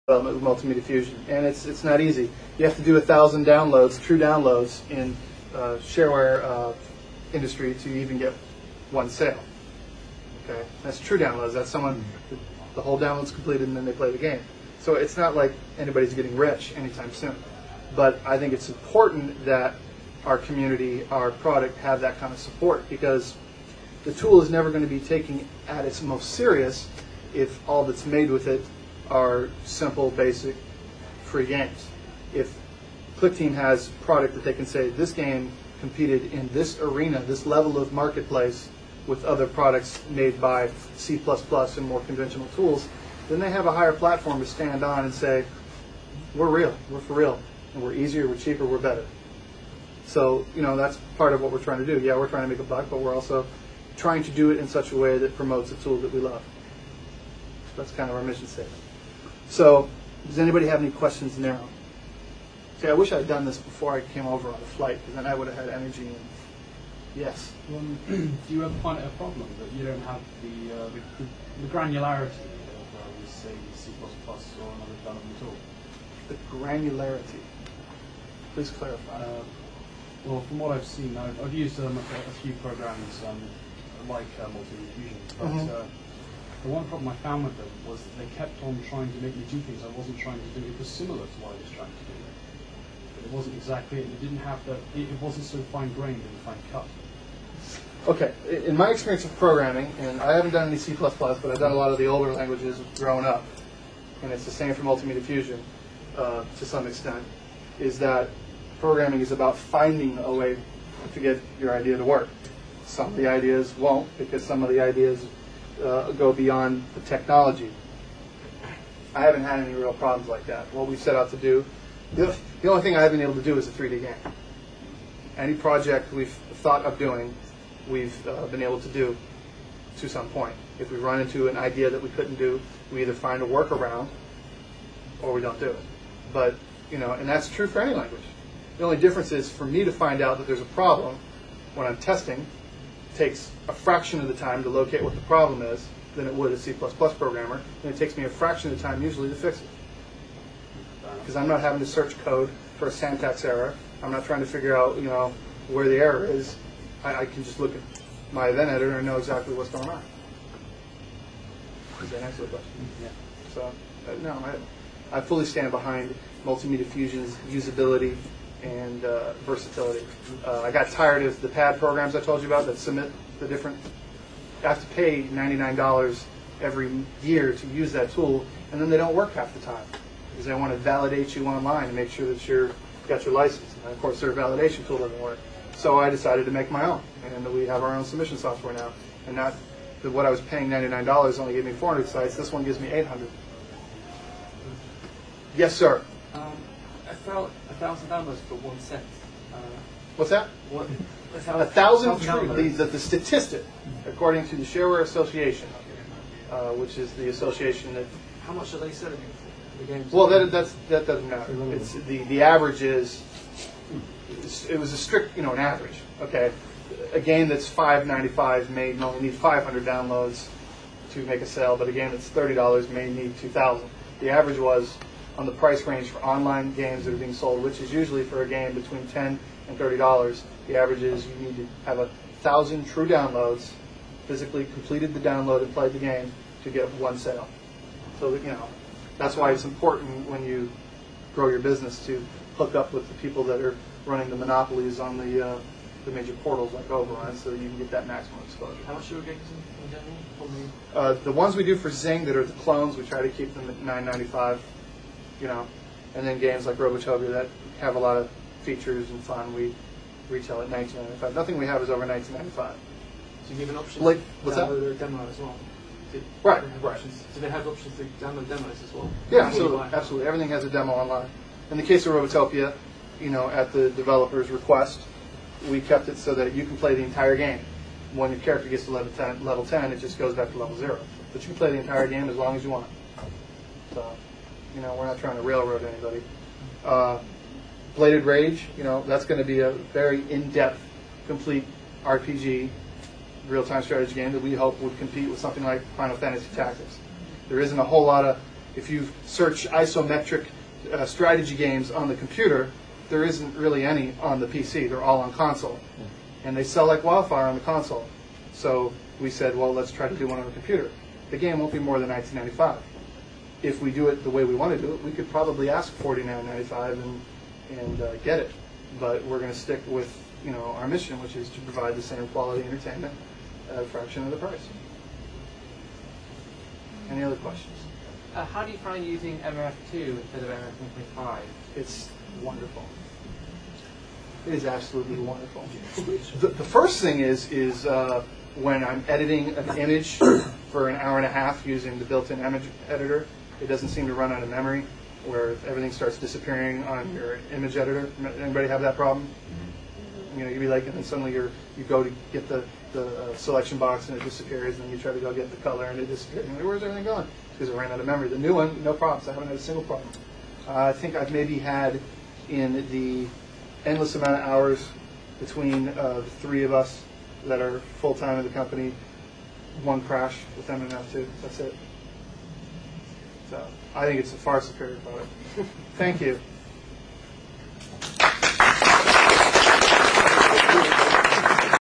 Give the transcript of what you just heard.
development with Multimedia Fusion, and it's not easy. You have to do 1,000 downloads, true downloads, in shareware industry to even get one sale. Okay, that's true downloads. That's someone, the whole download's completed and then they play the game. So it's not like anybody's getting rich anytime soon. But I think it's important that our community, our product, have that kind of support, because the tool is never going to be taken at its most serious if all that's made with it are simple, basic, free games. If ClickTeam has product that they can say, this game competed in this arena, this level of marketplace with other products made by C++ and more conventional tools, then they have a higher platform to stand on and say, we're real, we're for real, and we're easier, we're cheaper, we're better. So, you know, that's part of what we're trying to do. Yeah, we're trying to make a buck, but we're also trying to do it in such a way that promotes a tool that we love. That's kind of our mission statement. So, does anybody have any questions now? See, I wish I had done this before I came over on the flight, because then I would have had energy. And yes. Do you ever find it a problem that you don't have the granularity of, say, C++ or another development tool? The granularity. Please clarify. Well, from what I've seen, I've used a few programs like Multimedia Fusion, but the one problem I found with them was that they kept on trying to make me do things I wasn't trying to do. It was similar to what I was trying to do, but it wasn't exactly. It didn't have the. It wasn't so fine-grained and fine-cut. Okay, in my experience of programming, and I haven't done any C++, but I've done a lot of the older languages growing up, and it's the same for Multimedia Fusion to some extent, is that programming is about finding a way to get your idea to work. Some of the ideas won't, because some of the ideas go beyond the technology. I haven't had any real problems like that. What we set out to do, the only thing I haven't been able to do is a 3D game. Any project we've thought of doing, we've been able to do to some point. If we run into an idea that we couldn't do, we either find a workaround or we don't do it. But, you know, and that's true for any language. The only difference is, for me to find out that there's a problem when I'm testing, it takes a fraction of the time to locate what the problem is than it would a C++ programmer, and it takes me a fraction of the time usually to fix it. Because I'm not having to search code for a syntax error. I'm not trying to figure out, you know, where the error is. I can just look at my event editor and know exactly what's going on. Does that answer the question? Yeah. So, no, I fully stand behind Multimedia Fusion's usability and versatility. I got tired of the pad programs I told you about that submit the different. I have to pay $99 every year to use that tool, and then they don't work half the time because they want to validate you online and make sure that you've got your license. And of course, their validation tool doesn't work. So I decided to make my own, and we have our own submission software now. And not what I was paying $99 only gave me 400 sites. This one gives me 800. Yes, sir. I found 1,000 downloads for 1 cent. What's that? 1,000 true. The statistic, according to the Shareware Association, which is the association that. How much are they selling the games? Well, that doesn't matter. It's the average is. It was a strict, you know, an average. Okay, a game that's $5.95 may only need 500 downloads to make a sale, but a game that's $30 may need 2,000. The average was on the price range for online games that are being sold, which is usually for a game between $10 and $30. The average is you need to have 1,000 true downloads, physically completed the download and played the game to get one sale. So that, you know, that's why it's important when you grow your business to hook up with the people that are running the monopolies on the major portals like Oglądasz, so that you can get that maximum exposure. How much are your games in general? The ones we do for Zing that are the clones, we try to keep them at $9.95, you know, and then games like Robotopia that have a lot of features and fun, we retail at $19.95. Nothing we have is over $19.95. So you give an option like, to what's that? download a demo as well? Right. Do they have options to download demos as well? Yeah, absolutely. Everything has a demo online. In the case of Robotopia, you know, at the developer's request, we kept it so that you can play the entire game. When your character gets to level 10, it just goes back to level 0. But you can play the entire game as long as you want. So, you know, we're not trying to railroad anybody. Bladed Rage, you know, that's going to be a very in-depth, complete RPG, real-time strategy game that we hope would compete with something like Final Fantasy Tactics. There isn't a whole lot of, If you search isometric strategy games on the computer, there isn't really any on the PC. They're all on console. And they sell like wildfire on the console. So we said, well, let's try to do one on the computer. The game won't be more than $19.95. If we do it the way we want to do it, we could probably ask $49.95 and get it. But we're going to stick with our mission, which is to provide the same quality entertainment at a fraction of the price. Any other questions? How do you find using MF2 instead of MF1.5? It's wonderful. It is absolutely wonderful. The first thing is when I'm editing an image for an hour and a half using the built-in image editor, it doesn't seem to run out of memory, where everything starts disappearing on your image editor. Anybody have that problem? You'd be like, and then suddenly you go to get the selection box and it disappears, and then you try to go get the color and it disappears. And where's everything gone? Because it ran out of memory. The new one, no problems. I haven't had a single problem. I think I've maybe had, in the endless amount of hours between the three of us that are full-time in the company, one crash with MF2. That's it. So I think it's a far superior product. Thank you.